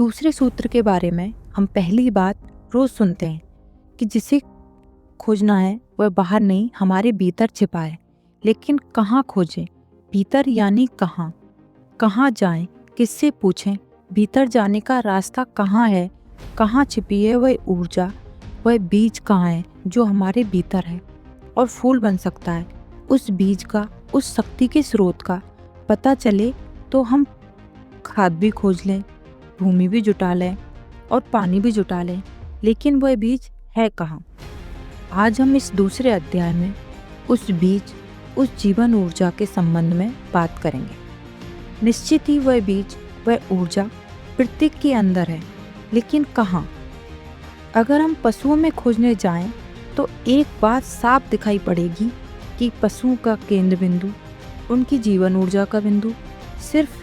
दूसरे सूत्र के बारे में हम पहली बात रोज सुनते हैं कि जिसे खोजना है वह बाहर नहीं हमारे भीतर छिपा है। लेकिन कहाँ खोजें? भीतर यानी कहाँ? कहाँ जाएं? किससे पूछें? भीतर जाने का रास्ता कहाँ है? कहाँ छिपी है वह ऊर्जा? वह बीज कहाँ है जो हमारे भीतर है और फूल बन सकता है? उस बीज का, उस शक्ति के स्रोत का पता चले तो हम खाद भी खोज लें, भूमि भी जुटा लें और पानी भी जुटा लें, लेकिन वह बीज है कहाँ? आज हम इस दूसरे अध्याय में उस बीज, उस जीवन ऊर्जा के संबंध में बात करेंगे। निश्चित ही वह बीज, वह ऊर्जा प्रत्येक के अंदर है, लेकिन कहाँ? अगर हम पशुओं में खोजने जाएं तो एक बात साफ दिखाई पड़ेगी कि पशुओं का केंद्र बिंदु, उनकी जीवन ऊर्जा का बिंदु सिर्फ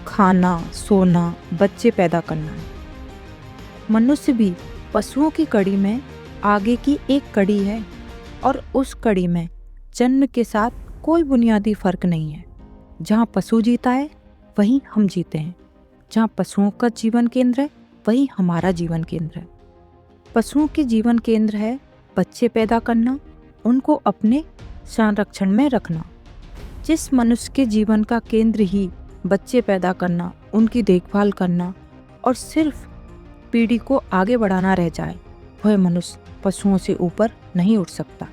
खाना, सोना, बच्चे पैदा करना है। मनुष्य भी पशुओं की कड़ी में आगे की एक कड़ी है और उस कड़ी में जन्म के साथ कोई बुनियादी फर्क नहीं है। जहाँ पशु जीता है वहीं हम जीते हैं। जहाँ पशुओं का जीवन केंद्र है वहीं हमारा जीवन केंद्र है। पशुओं के जीवन केंद्र है बच्चे पैदा करना, उनको अपने संरक्षण में रखना। जिस मनुष्य के जीवन का केंद्र ही बच्चे पैदा करना, उनकी देखभाल करना और सिर्फ पीढ़ी को आगे बढ़ाना रह जाए, वह मनुष्य पशुओं से ऊपर नहीं उठ सकता।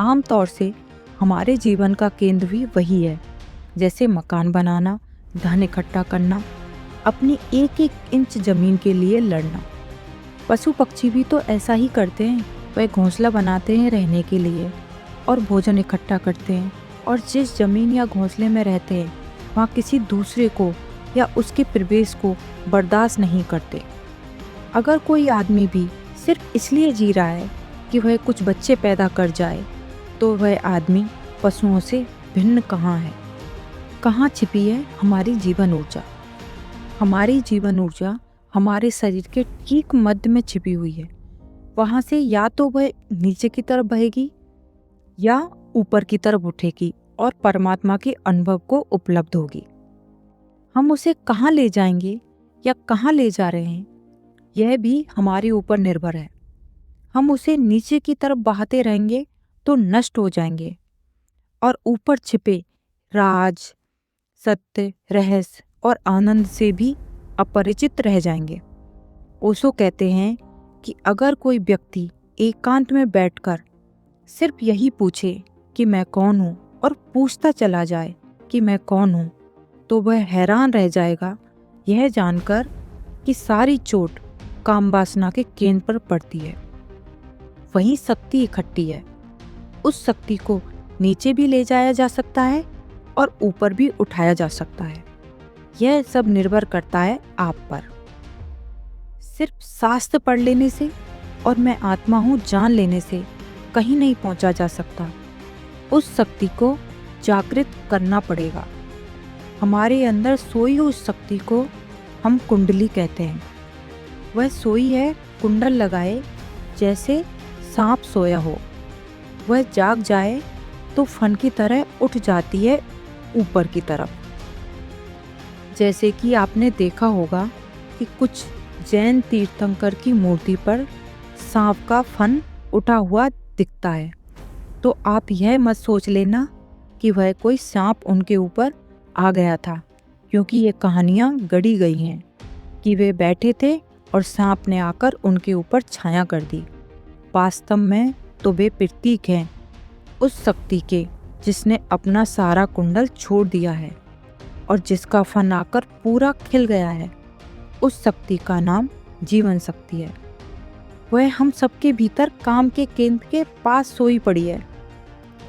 आमतौर से हमारे जीवन का केंद्र भी वही है, जैसे मकान बनाना, धन इकट्ठा करना, अपनी एक एक इंच जमीन के लिए लड़ना। पशु पक्षी भी तो ऐसा ही करते हैं। वह घोंसला बनाते हैं रहने के लिए और भोजन इकट्ठा करते हैं, और जिस जमीन या घोंसले में रहते हैं वहाँ किसी दूसरे को या उसके प्रवेश को बर्दाश्त नहीं करते। अगर कोई आदमी भी सिर्फ इसलिए जी रहा है कि वह कुछ बच्चे पैदा कर जाए, तो वह आदमी पशुओं से भिन्न कहाँ है? कहाँ छिपी है हमारी जीवन ऊर्जा? हमारी जीवन ऊर्जा हमारे शरीर के ठीक मध्य में छिपी हुई है। वहाँ से या तो वह नीचे की तरफ बहेगी या ऊपर की तरफ उठेगी और परमात्मा के अनुभव को उपलब्ध होगी। हम उसे कहाँ ले जाएंगे या कहाँ ले जा रहे हैं, यह भी हमारे ऊपर निर्भर है। हम उसे नीचे की तरफ बहाते रहेंगे तो नष्ट हो जाएंगे और ऊपर छिपे राज, सत्य, रहस्य और आनंद से भी अपरिचित रह जाएंगे। ओशो कहते हैं कि अगर कोई व्यक्ति एकांत में बैठकर सिर्फ यही पूछे कि मैं कौन हूँ और पूछता चला जाए कि मैं कौन हूँ, तो वह हैरान रह जाएगा यह जानकर कि सारी चोट काम वासना के केंद्र पर पड़ती है। वहीं शक्ति इकट्ठी है। उस शक्ति को नीचे भी ले जाया जा सकता है और ऊपर भी उठाया जा सकता है। यह सब निर्भर करता है आप पर। सिर्फ शास्त्र पढ़ लेने से और मैं आत्मा हूँ जान लेने से कहीं नहीं पहुंचा जा सकता। उस शक्ति को जागृत करना पड़ेगा। हमारे अंदर सोई हुई उस शक्ति को हम कुंडली कहते हैं। वह सोई है कुंडल लगाए, जैसे सांप सोया हो। वह जाग जाए तो फन की तरह उठ जाती है ऊपर की तरफ। जैसे कि आपने देखा होगा कि कुछ जैन तीर्थंकर की मूर्ति पर सांप का फन उठा हुआ दिखता है, तो आप यह मत सोच लेना कि वह कोई सांप उनके ऊपर आ गया था, क्योंकि ये कहानियाँ गढ़ी गई हैं कि वे बैठे थे और सांप ने आकर उनके ऊपर छाया कर दी। वास्तव में तो वे प्रतीक हैं उस शक्ति के जिसने अपना सारा कुंडल छोड़ दिया है और जिसका फन आकर पूरा खिल गया है। उस शक्ति का नाम जीवन शक्ति है। वह हम सबके भीतर काम के केंद्र के पास सोई पड़ी है।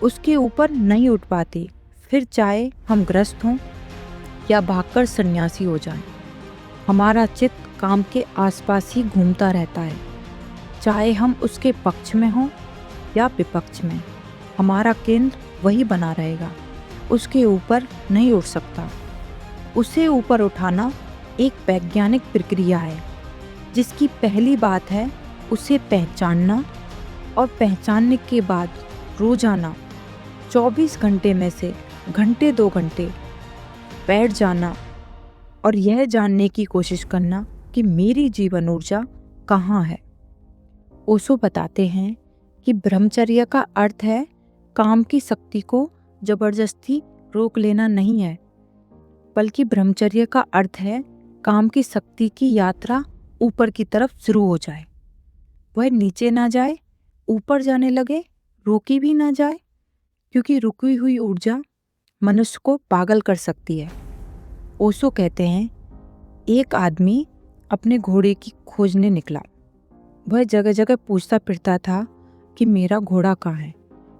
उसके ऊपर नहीं उठ पाती, फिर चाहे हम ग्रस्त हों या भागकर सन्यासी हो जाएं। हमारा चित्त काम के आसपास ही घूमता रहता है, चाहे हम उसके पक्ष में हों या विपक्ष में। हमारा केंद्र वही बना रहेगा, उसके ऊपर नहीं उठ सकता। उसे ऊपर उठाना एक वैज्ञानिक प्रक्रिया है, जिसकी पहली बात है उसे पहचानना, और पहचानने के बाद रोजाना 24 घंटे में से घंटे 2 घंटे बैठ जाना और यह जानने की कोशिश करना कि मेरी जीवन ऊर्जा कहाँ है। ओशो बताते हैं कि ब्रह्मचर्य का अर्थ है काम की शक्ति को जबरदस्ती रोक लेना नहीं है, बल्कि ब्रह्मचर्य का अर्थ है काम की शक्ति की यात्रा ऊपर की तरफ शुरू हो जाए, वह नीचे ना जाए, ऊपर जाने लगे, रोकी भी ना जाए, क्योंकि रुकी हुई ऊर्जा मनुष्य को पागल कर सकती है। ओशो कहते हैं, एक आदमी अपने घोड़े की खोजने निकला। वह जगह जगह पूछता फिरता था कि मेरा घोड़ा कहाँ है,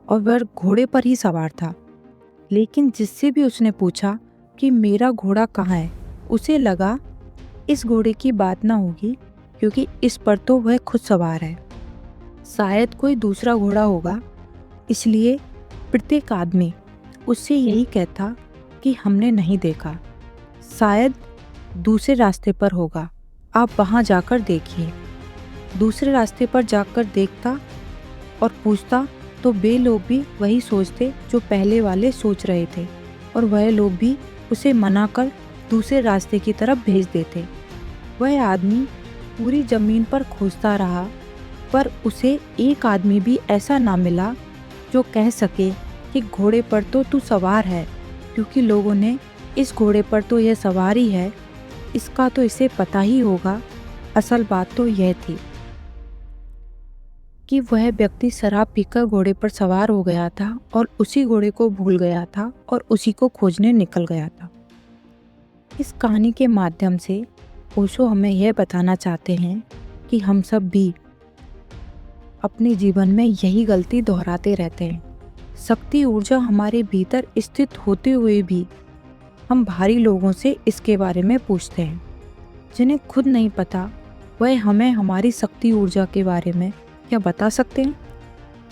और वह घोड़े पर ही सवार था। लेकिन जिससे भी उसने पूछा कि मेरा घोड़ा कहाँ है, उसे लगा इस घोड़े की बात ना होगी, क्योंकि इस पर तो वह खुद सवार है, शायद कोई दूसरा घोड़ा होगा। इसलिए प्रत्येक आदमी उससे यही कहता कि हमने नहीं देखा, शायद दूसरे रास्ते पर होगा, आप वहाँ जाकर देखिए। दूसरे रास्ते पर जाकर देखता और पूछता तो वे लोग भी वही सोचते जो पहले वाले सोच रहे थे, और वह लोग भी उसे मना कर दूसरे रास्ते की तरफ भेज देते। वह आदमी पूरी जमीन पर खोजता रहा, पर उसे एक आदमी भी ऐसा ना मिला जो कह सके कि घोड़े पर तो तू सवार है, क्योंकि लोगों ने इस घोड़े पर तो यह सवारी है, इसका तो इसे पता ही होगा। असल बात तो यह थी कि वह व्यक्ति शराब पीकर घोड़े पर सवार हो गया था और उसी घोड़े को भूल गया था और उसी को खोजने निकल गया था। इस कहानी के माध्यम से ओशो हमें यह बताना चाहते हैं कि हम सब भी अपने जीवन में यही गलती दोहराते रहते हैं। शक्ति ऊर्जा हमारे भीतर स्थित होते हुए भी हम बाहरी लोगों से इसके बारे में पूछते हैं, जिन्हें खुद नहीं पता वह हमें हमारी शक्ति ऊर्जा के बारे में क्या बता सकते हैं,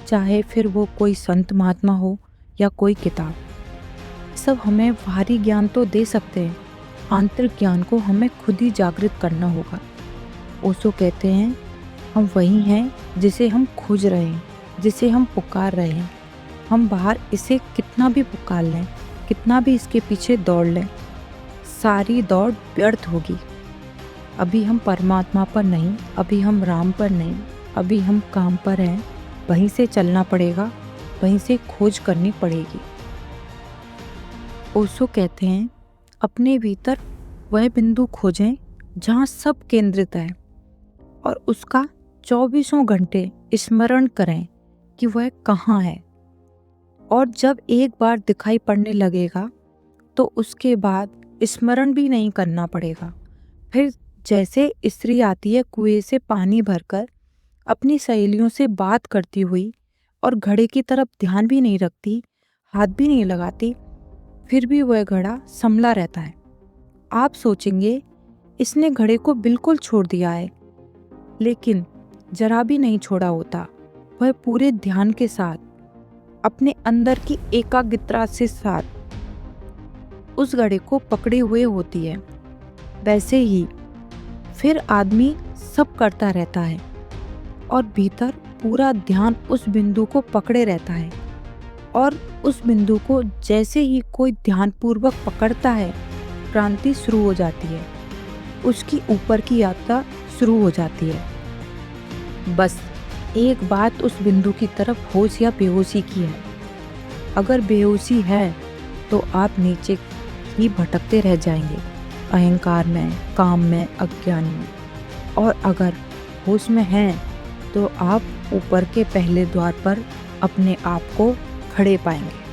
चाहे फिर वो कोई संत महात्मा हो या कोई किताब। सब हमें बाहरी ज्ञान तो दे सकते हैं, आंतरिक ज्ञान को हमें खुद ही जागृत करना होगा। ओशो कहते हैं, हम वही हैं जिसे हम खोज रहे हैं, जिसे हम पुकार रहे हैं। हम बाहर इसे कितना भी पुकार लें, कितना भी इसके पीछे दौड़ लें, सारी दौड़ व्यर्थ होगी। अभी हम परमात्मा पर नहीं, अभी हम राम पर नहीं, अभी हम काम पर हैं। वहीं से चलना पड़ेगा, वहीं से खोज करनी पड़ेगी। ओशो कहते हैं, अपने भीतर वह बिंदु खोजें जहाँ सब केंद्रित है, और उसका 24 घंटे स्मरण करें कि वह कहाँ है। और जब एक बार दिखाई पड़ने लगेगा तो उसके बाद स्मरण भी नहीं करना पड़ेगा। फिर जैसे स्त्री आती है कुएं से पानी भरकर, अपनी सहेलियों से बात करती हुई, और घड़े की तरफ ध्यान भी नहीं रखती, हाथ भी नहीं लगाती, फिर भी वह घड़ा संभला रहता है। आप सोचेंगे इसने घड़े को बिल्कुल छोड़ दिया है, लेकिन जरा भी नहीं छोड़ा होता। वह पूरे ध्यान के साथ, अपने अंदर की एकाग्रता से साथ उस घड़े को पकड़े हुए होती है। वैसे ही फिर आदमी सब करता रहता है और भीतर पूरा ध्यान उस बिंदु को पकड़े रहता है, और उस बिंदु को जैसे ही कोई ध्यानपूर्वक पकड़ता है, क्रांति शुरू हो जाती है, उसकी ऊपर की यात्रा शुरू हो जाती है। बस एक बात उस बिंदु की तरफ होश या बेहोशी की है। अगर बेहोशी है तो आप नीचे ही भटकते रह जाएंगे, अहंकार में, काम में, अज्ञान में। और अगर होश में हैं तो आप ऊपर के पहले द्वार पर अपने आप को खड़े पाएंगे।